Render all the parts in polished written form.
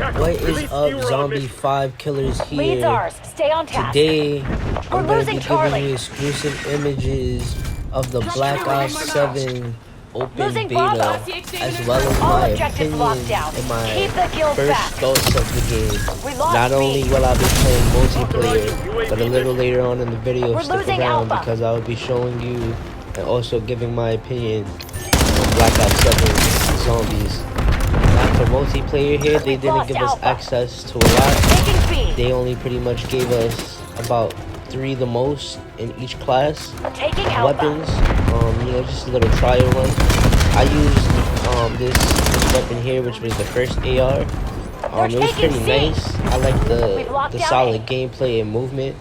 What is up, Zombie 5 Killers Lead's here? ours. Stay on task. Today, I'm going to be Charlie. giving you exclusive images of the Black Ops 7 open beta, as well as my opinion and my first thoughts of the game. Not only will I be playing multiplayer, but a little later on in the video, stick around because I will be showing you and also giving my opinion on Black Ops 7 Zombies. Now for multiplayer here, they didn't give us access to a lot. They only pretty much gave us about 3 the most in each class. Weapons, you know, just a little trial run. I used this weapon here, which was the first AR. It was pretty nice. I like the solid gameplay and movement.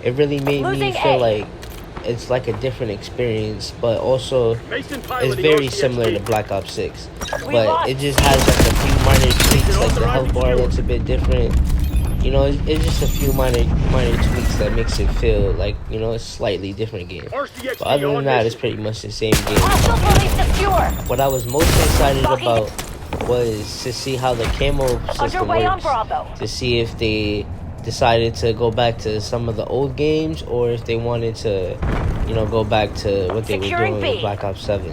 It really made me feel like it's like a different experience, but also it's very similar to Black Ops 6. But it just has like a few minor tweaks, like the health bar looks a bit different. You know, it's just a few minor tweaks that makes it feel like, you know, it's a slightly different game. But other than that, it's pretty much the same game. What I was most excited about was to see how the camo system works, to see if they decided to go back to some of the old games, or if they wanted to, you know, go back to what they were doing with Black Ops 7.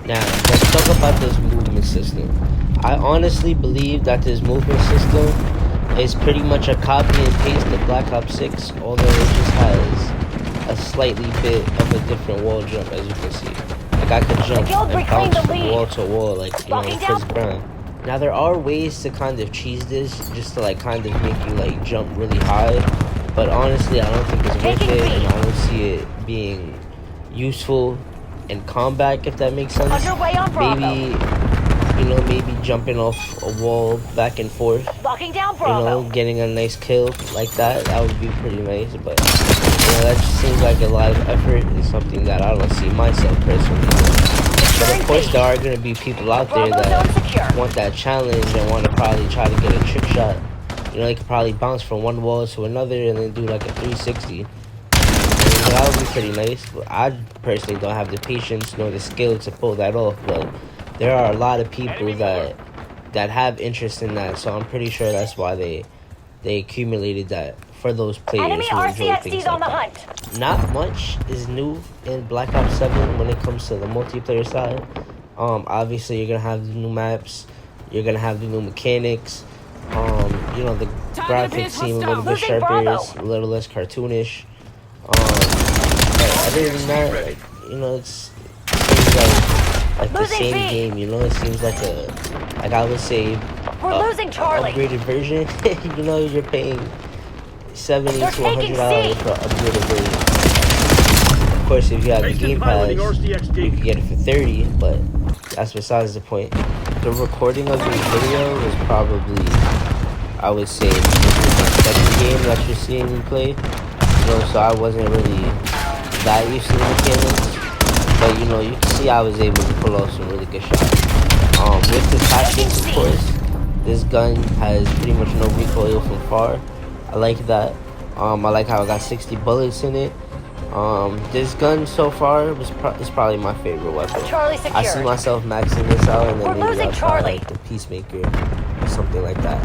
Now, let's talk about this movement system. I honestly believe that this movement system is pretty much a copy and paste of Black Ops 6, although it just has a slightly bit of a different wall jump, as you can see. Like, I could jump and bounce from wall to wall, like, you know, Chris Brown. Now, there are ways to kind of cheese this, just to, like, kind of make you, like, jump really high. But honestly, I don't think it's worth it, and I don't see it being useful in combat, if that makes sense. Maybe, you know, maybe jumping off a wall back and forth, you know, getting a nice kill like that, that would be pretty nice. But, you know, that just seems like a lot of effort and something that I don't see myself personally doing. But of course, there are going to be people out there that want that challenge and want to probably try to get a trick shot. You know, they could probably bounce from one wall to another and then do like a 360. And, that would be pretty nice. But I personally don't have the patience nor the skill to pull that off. But there are a lot of people that have interest in that. So I'm pretty sure that's why they accumulated that for those players who enjoy things like that. Not much is new in Black Ops 7 when it comes to the multiplayer side. Obviously you're gonna have the new maps, you're gonna have the new mechanics. You know, the graphics seem a little bit sharper, a little less cartoonish. But other than that, like, you know, it seems like the same game. You know, it seems like I would say, upgraded version. You know, you're paying $70 to $100 for an upgraded version. Of course, if you have the Game Pass, you can get it for $30, but that's besides the point. The recording of this video is probably, I would say, this is my second game that you're seeing me play. You know, so I wasn't really that used to the mechanics. But, you know, you can see I was able to pull off some really good shots. With the tactics, of course, this gun has pretty much no recoil from far. I like that. I like how I got 60 bullets in it. This gun so far is probably my favorite weapon. I see myself maxing this out, and then maybe I'll try like the Peacemaker or something like that.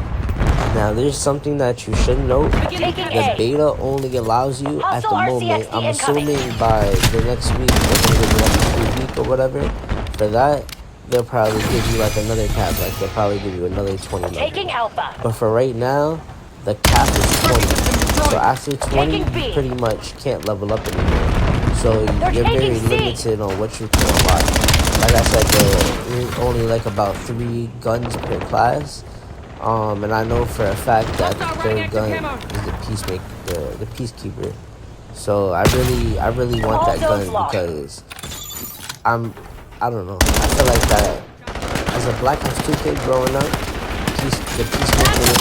Now, there's something that you should note. The beta only allows you at the moment. I'm assuming by the next week, or the next week or whatever. For that, they'll probably give you like another cap. Like they'll probably give you another 20 levels. But for right now, the cap is 20. So after 20, you pretty much can't level up anymore. So you're very limited on what you can unlock. Like I said, there's only like about 3 guns per class. And I know for a fact that the third gun is the Peacemaker, the Peacekeeper. So I really want that gun because I don't know. I feel like that as a Black Ops 2 kid growing up, the Peacemaker was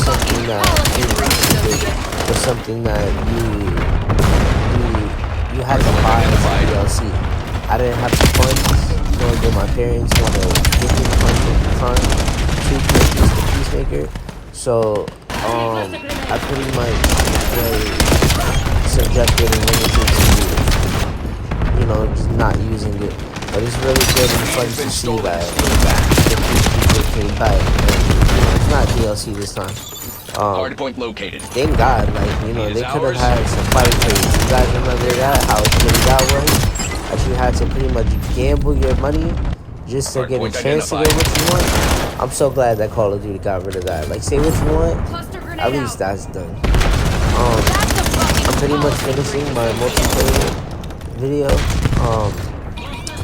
something that you had to buy as a DLC. I didn't have the funds, nor did my parents want to give me the funds at the time to purchase the Peacemaker. So I pretty much was subjected and limited to, you know, just not using it. But it's really good and fun to see that the Peacemaker came back. And, you know, It's not DLC this time. Hardpoint located. Thank God, like, you know, they could have had some fight trades. You guys remember that? How shitty that was? That you had to pretty much gamble your money just to get a chance to get what you want. I'm so glad that Call of Duty got rid of that. Like, say what you want, at least that's done. I'm pretty much finishing my multiplayer video.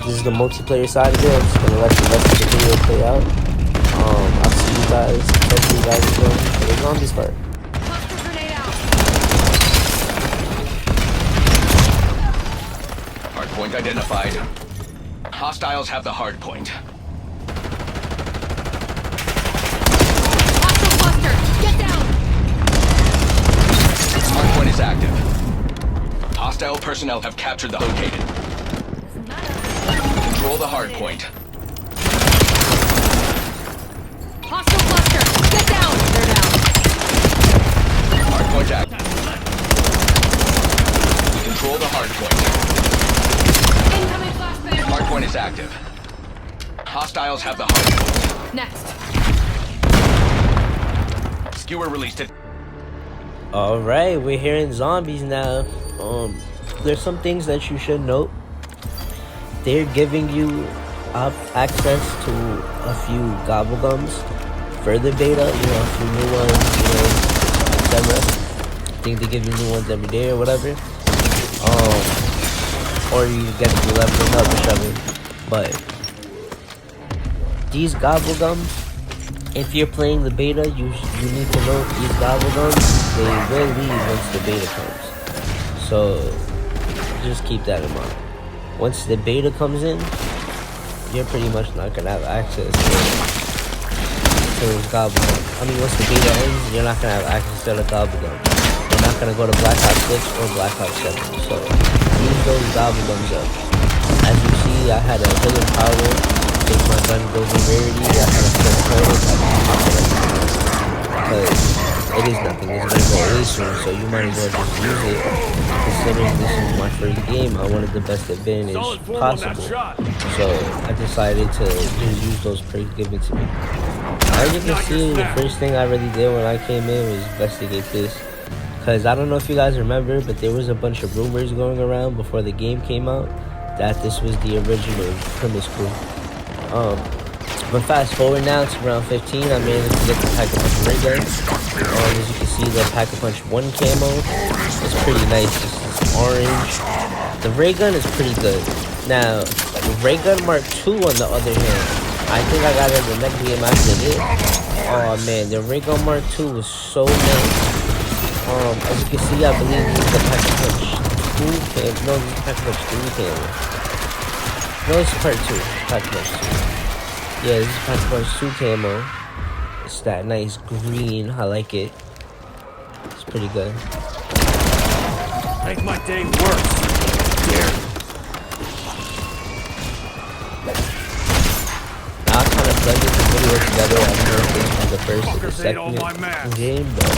This is the multiplayer side of it. I'm just gonna let the rest of the video play out. I'll see you guys. Hopefully you guys enjoy the zombies part. Hardpoint identified. Hostiles have the hardpoint. Hostile cluster! Get down! Hardpoint is active. Hostile personnel have captured the located. Control the hardpoint. Hostile cluster! Get down! They're down. Hardpoint active. We control the hardpoint. Incoming flashbang! Hardpoint is active. Hostiles have the hardpoint. Next. Skewer released it. Alright, we're hearing zombies now. There's some things that you should note. They're giving you access to a few gobblegums for the beta, you know, a few new ones, you know, etc. I think they give you new ones every day or whatever. Or you get to leveling up, whichever. But these gobblegums, if you're playing the beta, you need to know these gobblegums, they will leave once the beta comes. So just keep that in mind. Once the beta comes in, you're pretty much not gonna have access to those gobblegums. I mean, once the beta ends, you're not gonna have access to the gobblegum. You're not gonna go to Black Ops 6 or Black Ops 7. So use those gobblegums up. As you see, I had a healing power. If my gun goes in rarity, I had a full credit. Because it is nothing. It's gonna go away soon, so you might as well just use it. Considering this is my first game, I wanted the best advantage possible. So I decided to just use those perks given to me. As you can see, the first thing I really did when I came in was investigate this. Because I don't know if you guys remember, but there was a bunch of rumors going around before the game came out that this was the original premise crew. But fast forward now to round 15, I managed to get the Pack-a-Punch ray gun. As you can see, the Pack-a-Punch 1 camo is pretty nice. It's orange. The ray gun is pretty good. Now, the ray gun Mark II on the other hand, I think I got it in the next game after this. Oh man, the ray gun Mark II was so nice. As you can see, I believe this is the Pack-a-Punch 2 camo. No, this is Pack-a-Punch 3 camo. No, it's part 2. Pack-a-Punch 2. Yeah, this is Pack-a-Punch 2 camo. It's that nice green. I like it. It's pretty good. Make my day worse. Here. I kind of blended the video together. I don't know if this is the first or the second game, but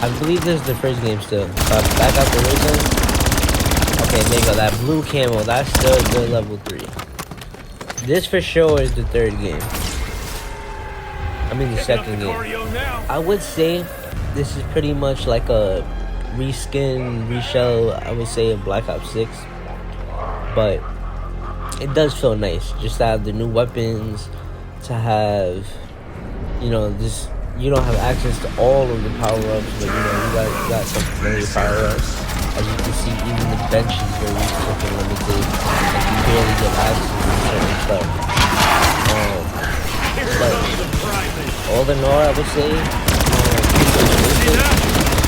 I believe this is the first game still. Back out the ray gun. Okay, there you go. That blue camo. That's still good level 3. This for sure is the third game. I mean the second game. I would say this is pretty much like a reskin, reshell, I would say, of Black Ops 6. But it does feel nice just to have the new weapons, to have, you know, this. You don't have access to all of the power-ups, but you know, you got some familiar power-ups. As you can see, even the bench is very freaking limited. Like, you barely get access to certain stuff. But all in all, I would say,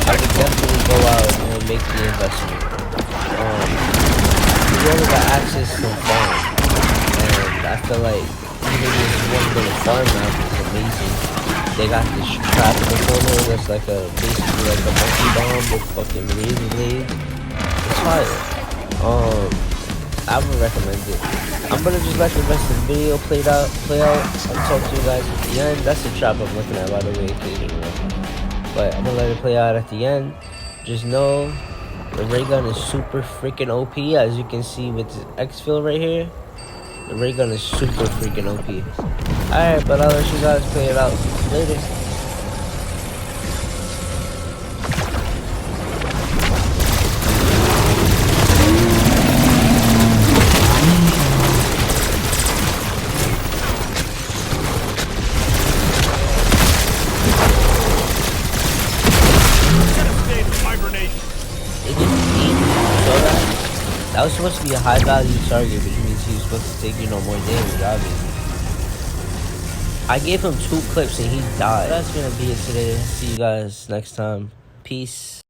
I would definitely go out and make the investment. You only got access to farm, and I feel like even this one little farm map is amazing. They got this traffic controller that's like basically like a monkey bomb with fucking laser blades. It's fire. I would recommend it. I'm gonna just let the rest of the video play out. I'll talk to you guys at the end. That's the trap I'm looking at, by the way, occasionally. But I'm gonna let it play out at the end. Just know the ray gun is super freaking OP, as you can see with the exfil right here. The ray gun is super freaking OP. Alright, but I'll let you guys play it out later. It didn't eat. So that was supposed to be a high value target, which means he was supposed to take, you know, more damage, obviously. I gave him 2 clips and he died. That's gonna be it today. See you guys next time. Peace.